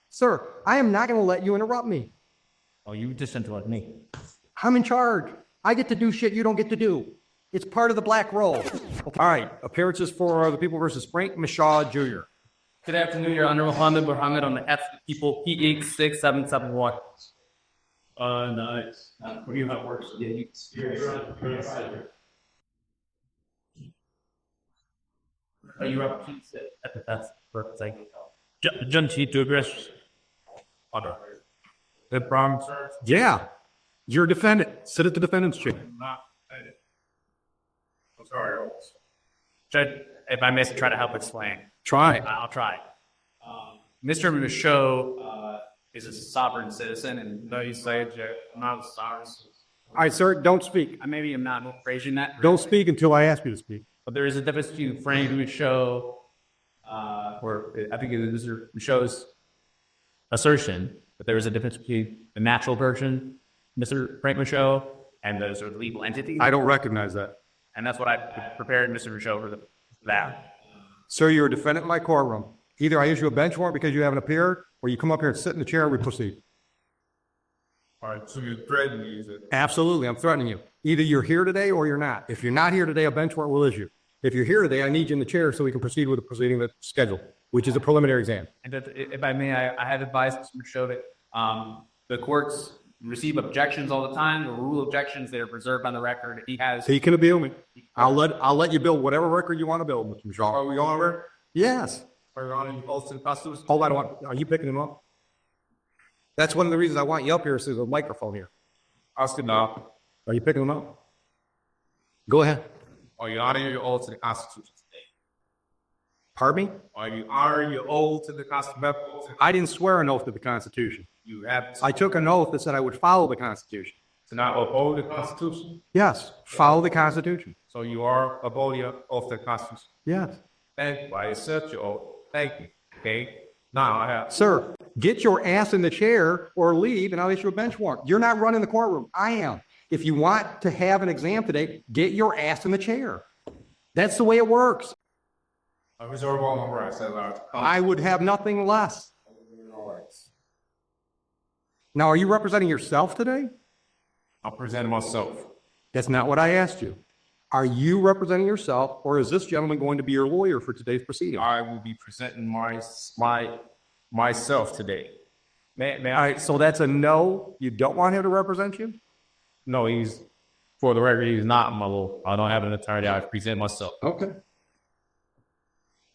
Sir, I am not going to let you interrupt me. Oh, you just interrupt me. I'm in charge. I get to do shit you don't get to do. It's part of the black role. All right, appearances for the People versus Frank Mishaw Jr. Good afternoon, Your Honor. Muhammad on the F People PX6771. Nice. You know how it works. Yeah, Are you up? That's perfect. Thank you. John T. to address order. The problem, sir? Yeah, you're a defendant. Sit at the defendant's chair. I'm sorry. Judge, if I may try to help explain. Try. I'll try. Mr. Michaud is a sovereign citizen, and though you say I'm not a sovereign citizen. All right, sir, don't speak. Maybe I'm not phrasing that. Don't speak until I ask you to speak. But there is a difference between Frank Michaud, or I think it was Mr. Michaud's assertion, but there is a difference between the natural version, Mr. Frank Michaud, and the sort of legal entity. I don't recognize that. And that's what I prepared Mr. Michaud for that. Sir, you're a defendant in my courtroom. Either I issue a bench warrant because you haven't appeared, or you come up here and sit in the chair and we proceed. All right, so you're threatening me, is it? Absolutely, I'm threatening you. Either you're here today or you're not. If you're not here today, a bench warrant will issue. If you're here today, I need you in the chair so we can proceed with the proceeding that's scheduled, which is a preliminary exam. And if I may, I had advised Mr. Michaud that the courts receive objections all the time. The rule objections, they're preserved on the record. He has. He can appeal me. I'll let you build whatever record you want to build, Mr. Michaud. Are we on record? Yes. Are we on any oath to the Constitution? Hold on, are you picking him up? That's one of the reasons I want you up here, so there's a microphone here. Oscar, no. Are you picking him up? Go ahead. Are you honoring your oath to the Constitution today? Pardon me? Are you honoring your oath to the Constitution? I didn't swear an oath to the Constitution. You have I took an oath that said I would follow the Constitution. to not uphold the Constitution. Yes, follow the Constitution. So you are upholding your oath to the Constitution. Yes. Thank you. I accept your oath. Thank you. Okay. Now I have. Sir, get your ass in the chair or leave and I'll issue a bench warrant. You're not running the courtroom. I am. If you want to have an exam today, get your ass in the chair. That's the way it works. I reserve all my rights. I would have nothing less. Now, are you representing yourself today? I'm presenting myself. That's not what I asked you. Are you representing yourself, or is this gentleman going to be your lawyer for today's proceeding? I will be presenting myself today. May All I? right, so that's a no. You don't want him to represent you? No, he's, for the record, he's not my lawyer. I don't have an attorney. I present myself. Okay.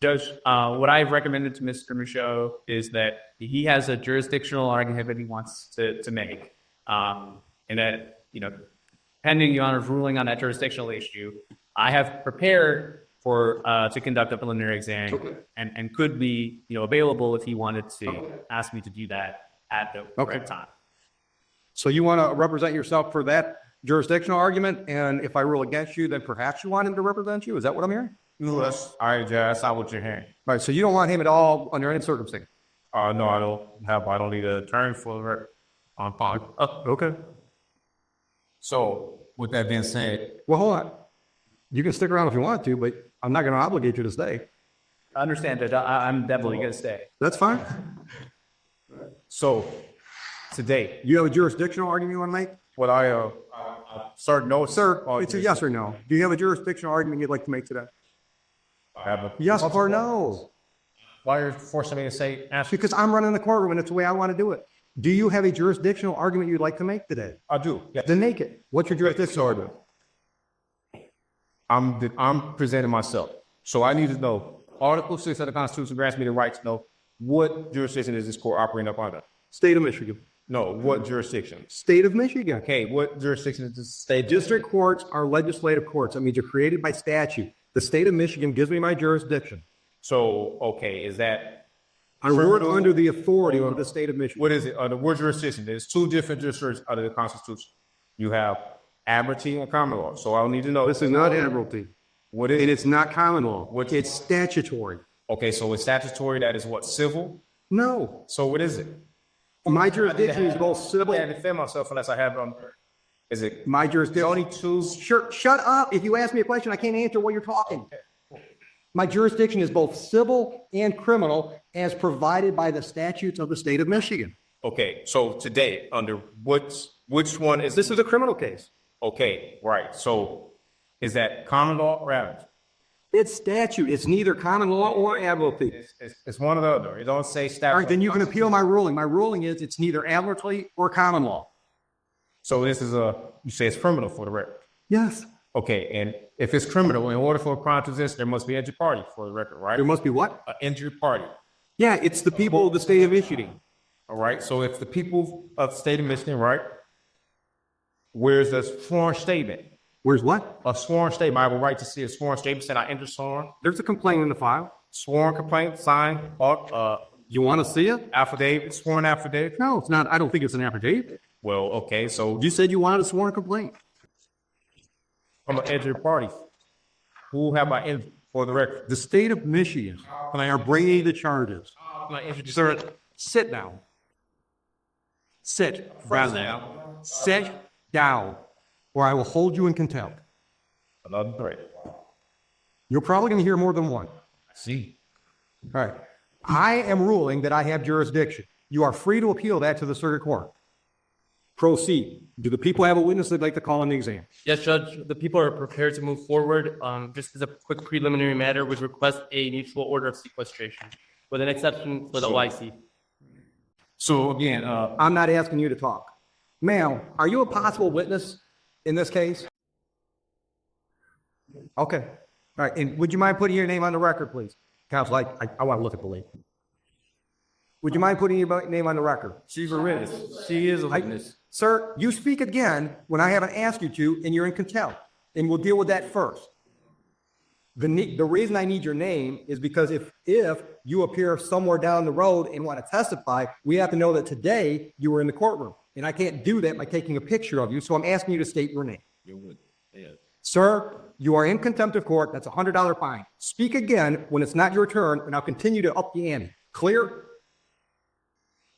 Judge, what I've recommended to Mr. Michaud is that he has a jurisdictional argument that he wants to make. And that, pending Your Honor's ruling on that jurisdictional issue, I have prepared for to conduct a preliminary exam and could be available if he wanted to ask me to do that at the right time. So you want to represent yourself for that jurisdictional argument, and if I rule against you, then perhaps you want him to represent you? Is that what I'm hearing? Yes. All right, Judge. That's not what you're hearing. All right, so you don't want him at all under any circumstance? No, I don't need an attorney for the record. I'm fine. Okay. So, with that being said, Well, hold on. You can stick around if you want to, but I'm not going to obligate you to stay. I understand, Judge. I'm definitely going to stay. That's fine. so today, You have a jurisdictional argument you want to make? what I sir, no, Sir, it's a yes or no. Do you have a jurisdictional argument you'd like to make today? I have a Yes or no? Why are you forcing me to say ask? Because I'm running the courtroom and it's the way I want to do it. Do you have a jurisdictional argument you'd like to make today? I do. Yeah. Then make it. What's your jurisdictional argument? I'm presenting myself. So I need to know. Article 6 of the Constitution grants me the right to know what jurisdiction is this court operating up under. State of Michigan. No, what jurisdiction? State of Michigan. Okay, what jurisdiction is this state? District courts are legislative courts. That means they're created by statute. The state of Michigan gives me my jurisdiction. So, okay, is that I work under the authority of the state of Michigan. what is it? Under what jurisdiction? There's two different jurisdictions under the Constitution. You have admiralty and common law. So I'll need to know. This is not admiralty. What is And it? it's not common law. What- It's statutory. Okay, so it's statutory. That is what, civil? No. So what is it? My jurisdiction is both I civil. can't defend myself unless I have it on. Is it My jurisdiction. only two? Sure, shut up. If you ask me a question, I can't answer while you're talking. My jurisdiction is both civil and criminal as provided by the statutes of the state of Michigan. Okay, so today, under which one is This is a criminal case. Okay, right. So is that common law or admiralty? It's statute. It's neither common law or admiralty. It's one or the other. It don't say statute. All right, then you can appeal my ruling. My ruling is it's neither admiralty or common law. So this is you say it's criminal for the record. Yes. Okay, and if it's criminal, in order for a crime to exist, there must be an injured party for the record, right? There must be what? An injured party. Yeah, it's the people of the state of Michigan. All right, so if the people of the state of Michigan, right, where's the sworn statement? Where's what? A sworn statement. I have a right to see a sworn statement saying I injured someone. There's a complaint in the file. Sworn complaint, signed, You want to see it? affidavit, sworn affidavit. No, it's not. I don't think it's an affidavit. Well, okay, so You said you wanted a sworn complaint. I'm an injured party. Who have I injured for the record? The state of Michigan, and I are bringing the charges. Am I injured? Sir, sit down. Sit. Down. Sit down, or I will hold you in contempt. Another threat. You're probably going to hear more than one. See. All right. I am ruling that I have jurisdiction. You are free to appeal that to the circuit court. Proceed. Do the people have a witness they'd like to call on the exam? Yes, Judge, the people are prepared to move forward. Just as a quick preliminary matter, would request a mutual order of sequestration with an exception for the OIC. So again, I'm not asking you to talk. Ma'am, are you a possible witness in this case? Okay. All right. And would you mind putting your name on the record, please? Counsel, I want to look at the lady. Would you mind putting your name on the record? She's a witness. She is a witness. Sir, you speak again when I haven't asked you to, and you're in contempt. And we'll deal with that first. The reason I need your name is because if you appear somewhere down the road and want to testify, we have to know that today you were in the courtroom. And I can't do that by taking a picture of you, so I'm asking you to state your name. Sir, you are in contempt of court. That's a $100 fine. Speak again when it's not your turn, and I'll continue to up the ante. Clear?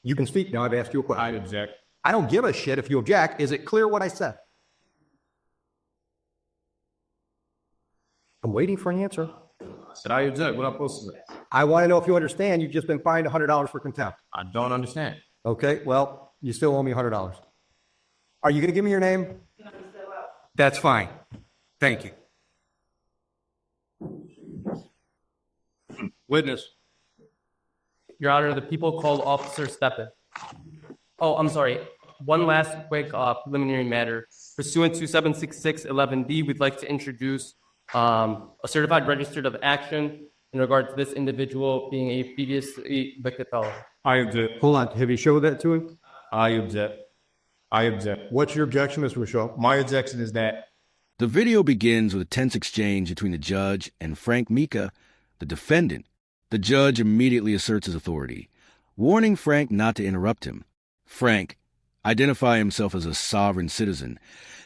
You can speak now. I've asked you a question. I object. I don't give a shit if you object. Is it clear what I said? I'm waiting for an answer. Said I object. What I'm supposed to say? I want to know if you understand you've just been fined $100 for contempt. I don't understand. Okay, well, you still owe me $100. Are you going to give me your name? That's fine. Thank you. Witness. Your Honor, the people called Officer Steppen. Oh, I'm sorry. One last quick preliminary matter. Pursuant to 76611B, we'd like to introduce a certified registered of action in regard to this individual being a previously convicted felon. I object. Hold on. Have you showed that to him? I object. I object. What's your objection, Mr. Michaud? My objection is that The video begins with a tense exchange between the judge and Frank Mika, the defendant. The judge immediately asserts his authority, warning Frank not to interrupt him. Frank, identifying himself as a sovereign citizen,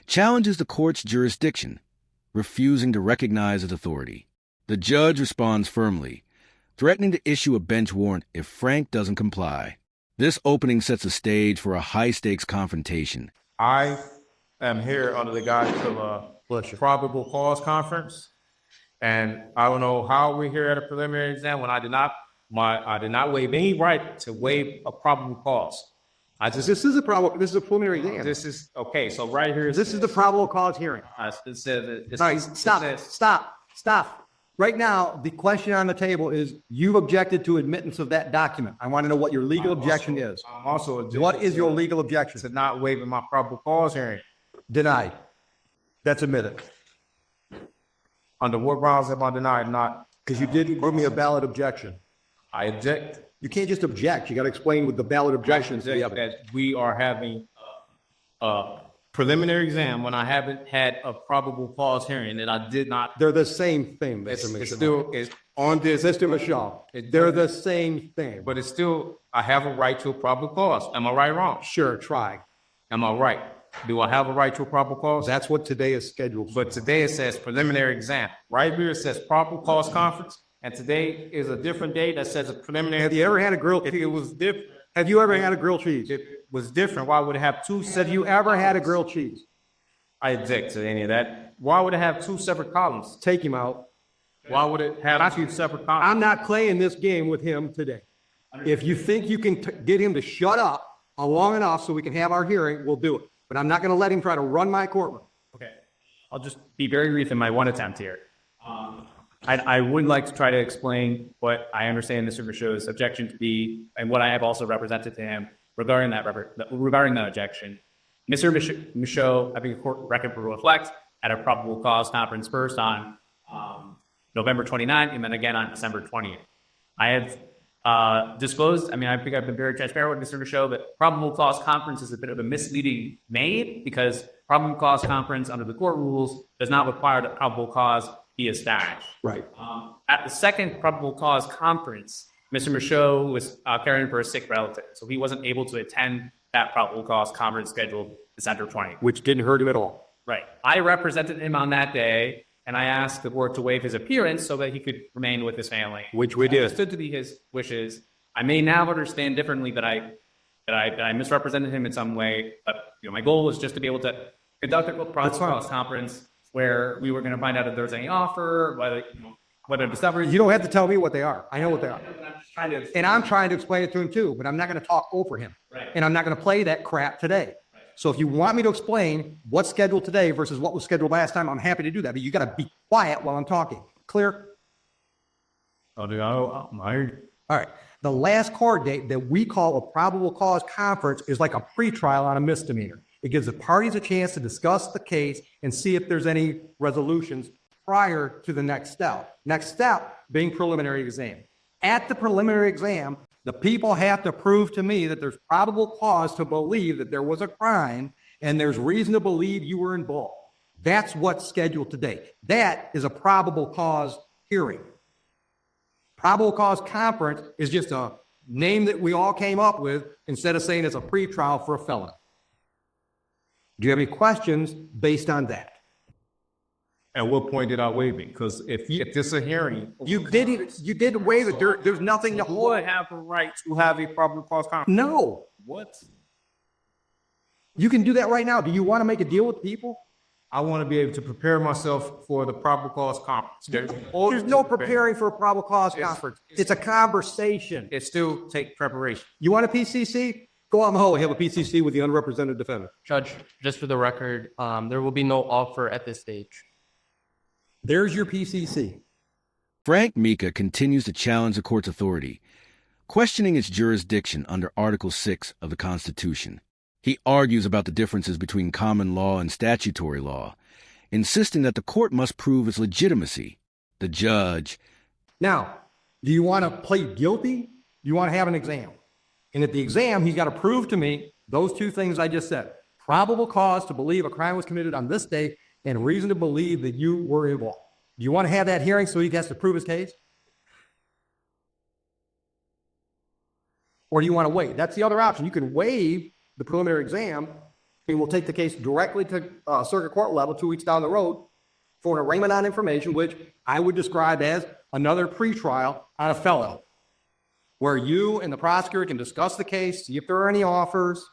challenges the court's jurisdiction, refusing to recognize his authority. The judge responds firmly, threatening to issue a bench warrant if Frank doesn't comply. This opening sets the stage for a high-stakes confrontation. I am here under the guise of a probable cause conference, and I don't know how we're here at a preliminary exam when I did not waive any right to waive a probable cause. This is a preliminary exam. This is okay. So right here, This is the probable cause hearing. It says All right, stop. Right now, the question on the table is, you've objected to admittance of that document. I want to know what your legal objection is. I'm also What is your legal objection? to not waiving my probable cause hearing. Denied. That's admitted. Under what grounds have I denied not? Because you didn't give me a valid objection. I object. You can't just object. You got to explain what the valid objections to the evidence. That we are having a preliminary exam when I haven't had a probable cause hearing, and I did not. They're the same thing, Mr. It's Michaud. still it's on this, Mr. Michaud, they're the same thing. but it's still I have a right to a probable cause. Am I right or wrong? Sure, try. Am I right? Do I have a right to a probable cause? That's what today is scheduled for. But today it says preliminary exam. Right here it says probable cause conference, and today is a different day that says a preliminary. Have you ever had a grilled If cheese? it was different, Have you ever had a grilled cheese? if it was different, why would it have two? Have you ever had a grilled cheese? I object to any of that. Why would it have two separate columns? Take him out. Why would it have two separate conferences? I'm not playing this game with him today. If you think you can get him to shut up long enough so we can have our hearing, we'll do it. But I'm not going to let him try to run my courtroom. Okay. I'll just be very brief in my one attempt here. I would like to try to explain what I understand Mr. Michaud's objection to be and what I have also represented to him regarding that objection. Mr. Michaud, having a court record will reflect, at a probable cause conference first on November 29th and then again on December 20th. I have disclosed, I think I've been very transparent with Mr. Michaud, but probable cause conference is a bit of a misleading name because probable cause conference under the court rules does not require that probable cause be established. Right. At the second probable cause conference, Mr. Michaud was caring for a sick relative, so he wasn't able to attend that probable cause conference scheduled December 20th. Which didn't hurt him at all. Right. I represented him on that day, and I asked the court to waive his appearance so that he could remain with his family. Which we did. Understood to be his wishes. I may now understand differently that I misrepresented him in some way, but my goal was just to be able to conduct a probable cause conference where we were going to find out if there was any offer, whether discovery. You don't have to tell me what they are. I know what they are. And I'm trying to explain it to him too, but I'm not going to talk over him. Right. And I'm not going to play that crap today. So if you want me to explain what's scheduled today versus what was scheduled last time, I'm happy to do that. But you got to be quiet while I'm talking. Clear? Oh, All right. The last court date that we call a probable cause conference is like a pretrial on a misdemeanor. It gives the parties a chance to discuss the case and see if there's any resolutions prior to the next step. Next step being preliminary exam. At the preliminary exam, the people have to prove to me that there's probable cause to believe that there was a crime and there's reason to believe you were involved. That's what's scheduled today. That is a probable cause hearing. Probable cause conference is just a name that we all came up with instead of saying it's a pretrial for a felony. Do you have any questions based on that? and what point did I waive it? Because if this is a hearing, You didn't waive it. There's nothing to you hold. would have a right to have a probable cause conference. No. What? You can do that right now. Do you want to make a deal with people? I want to be able to prepare myself for the probable cause conference. There's no preparing for a probable cause conference. It's a conversation. It still takes preparation. You want a PCC? Go out in the hall and have a PCC with the unrepresented defendant. Judge, just for the record, there will be no offer at this stage. There's your PCC. Frank Mika continues to challenge the court's authority, questioning its jurisdiction under Article 6 of the Constitution. He argues about the differences between common law and statutory law, insisting that the court must prove its legitimacy. The judge... Now, do you want to plead guilty? Do you want to have an exam? And at the exam, he's got to prove to me those two things I just said. Probable cause to believe a crime was committed on this day and reason to believe that you were involved. Do you want to have that hearing so he has to prove his case? Or do you want to wait? That's the other option. You can waive the preliminary exam, and we'll take the case directly to circuit court level 2 weeks down the road for an arraignment on information, which I would describe as another pretrial on a fellow, where you and the prosecutor can discuss the case, see if there are any offers.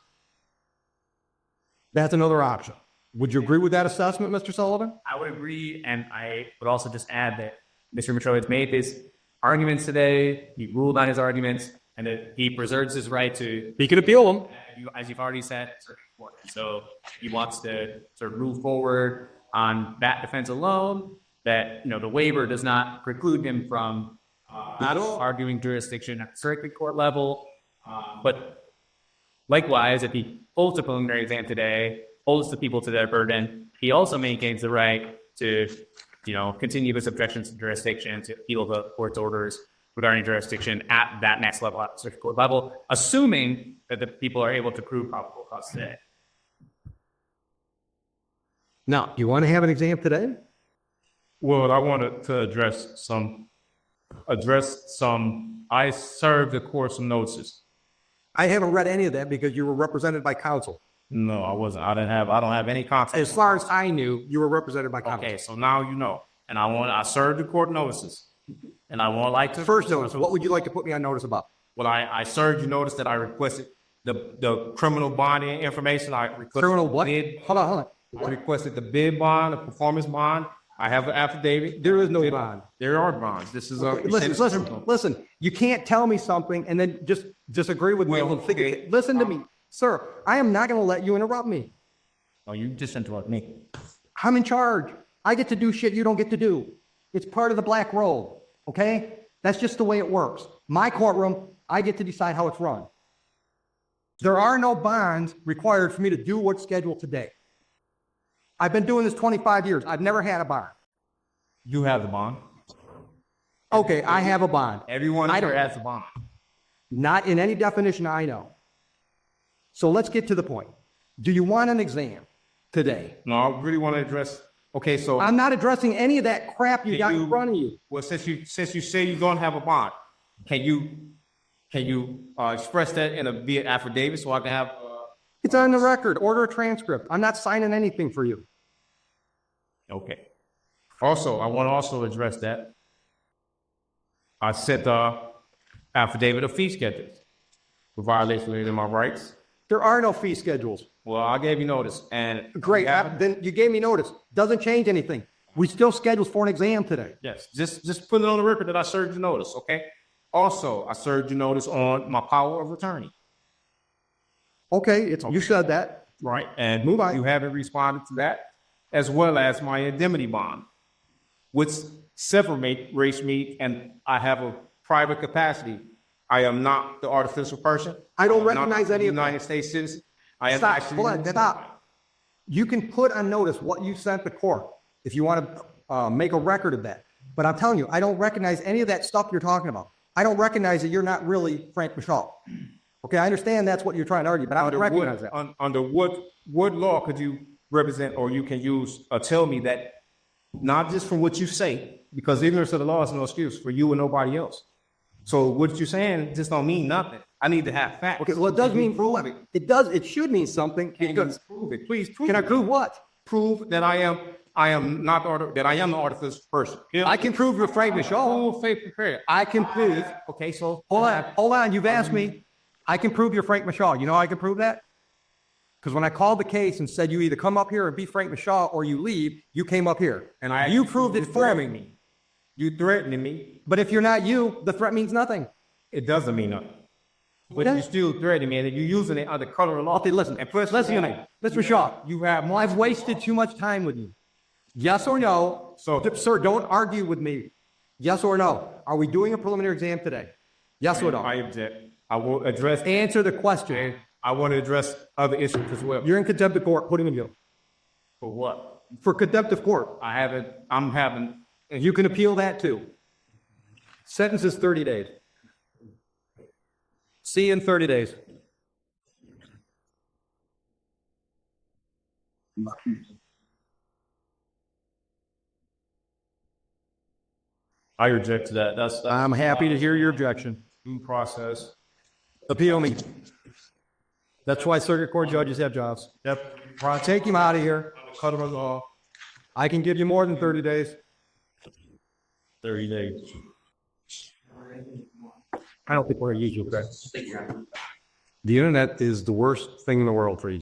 That's another option. Would you agree with that assessment, Mr. Sullivan? I would agree, and I would also just add that Mr. Mitchell has made his arguments today. He ruled on his arguments, and that he preserves his right to, He can appeal them. as you've already said, circuit court. So he wants to sort of move forward on that defense alone. That the waiver does not preclude him from Not all. arguing jurisdiction at the circuit court level. But likewise, if he holds the preliminary exam today, holds the people to their burden, he also maintains the right to, continue his objections to jurisdiction, to appeal the court's orders regarding jurisdiction at that next level, at the circuit court level, assuming that the people are able to prove probable cause today. Now, do you want to have an exam today? Well, I wanted to address some. I served the court some notices. I haven't read any of that because you were represented by counsel. No, I wasn't. I don't have any contact. As far as I knew, you were represented by counsel. Okay, so now you know. And I served the court notices. And I would like to. First notice, what would you like to put me on notice about? Well, I served you notice that I requested the criminal bonding information. I requested Criminal what? bid. Hold on. I requested the bid bond, the performance bond. I have an affidavit. There is no bond. There are bonds. This is a. Listen. You can't tell me something and then just disagree with me. Well, okay. Listen to me, sir. I am not going to let you interrupt me. Oh, you just interrupt me. I'm in charge. I get to do shit you don't get to do. It's part of the black robe, okay? That's just the way it works. My courtroom, I get to decide how it's run. There are no bonds required for me to do what's scheduled today. I've been doing this 25 years. I've never had a bond. You have the bond. Okay, I have a bond. Everyone I here don't- has the bond. Not in any definition I know. So let's get to the point. Do you want an exam today? No, I really want to address. Okay, so I'm not addressing any of that crap you got in front of you. Well, since you say you don't have a bond, can you express that in a via affidavit so I can have? It's on the record. Order a transcript. I'm not signing anything for you. Okay. Also, I want to also address that. I sent the affidavit of fee schedules for violation of my rights. There are no fee schedules. Well, I gave you notice, and Great. Then you gave me notice. Doesn't change anything. We still scheduled for an exam today. yes, just put it on the record that I served you notice. Okay. Also, I served you notice on my power of attorney. Okay, you said that. Right. And Move on. you haven't responded to that, as well as my indemnity bond, which separates me, and I have a private capacity. I am not the artificial person. I don't am not recognize a any of that. United States citizen. I am Stop. actually. Hold on. Stop. You can put on notice what you sent the court if you want to make a record of that. But I'm telling you, I don't recognize any of that stuff you're talking about. I don't recognize that you're not really Frank Michaud. Okay, I understand that's what you're trying to argue, but I don't recognize that. Under what law could you represent, or you can use, or tell me that, not just from what you say, because ignorance of the law is no excuse for you and nobody else. So what you're saying just don't mean nothing. I need to have facts. Okay, well, it does mean prove it. It should mean something. Can you prove it? Please prove Can I it. prove what? Prove that I am not that I am the artificial person. I can prove you're Frank Michaud. Full faith prepared. I can prove. Okay, so Hold on. You've asked me. I can prove you're Frank Michaud. You know how I can prove that? Because when I called the case and said you either come up here and be Frank Michaud or you leave, you came up here. And you proved it for me. You threatening me. But if you're not you, the threat means nothing. It doesn't mean nothing. But does? you still threatening me, and you're using it under color of law. Okay, listen. And plus, Listen to me. Mr. Shaw, you have more. I've wasted too much time with you. Yes or no? So- Sir, don't argue with me. Yes or no? Are we doing a preliminary exam today? Yes or no? I object. I will address. Answer the question. And I want to address other issues as well. You're in contempt of court. Put him in jail. For what? For contempt of court. I'm having. You can appeal that too. Sentence is 30 days. See you in 30 days. I reject that. That's I'm happy to hear your objection. Due process. Appeal me. That's why circuit court judges have jobs. Yep. Take him out of here. Color of law. I can give you more than 30 days. 30 days. I don't think we're going to use you. The internet is the worst thing in the world for you.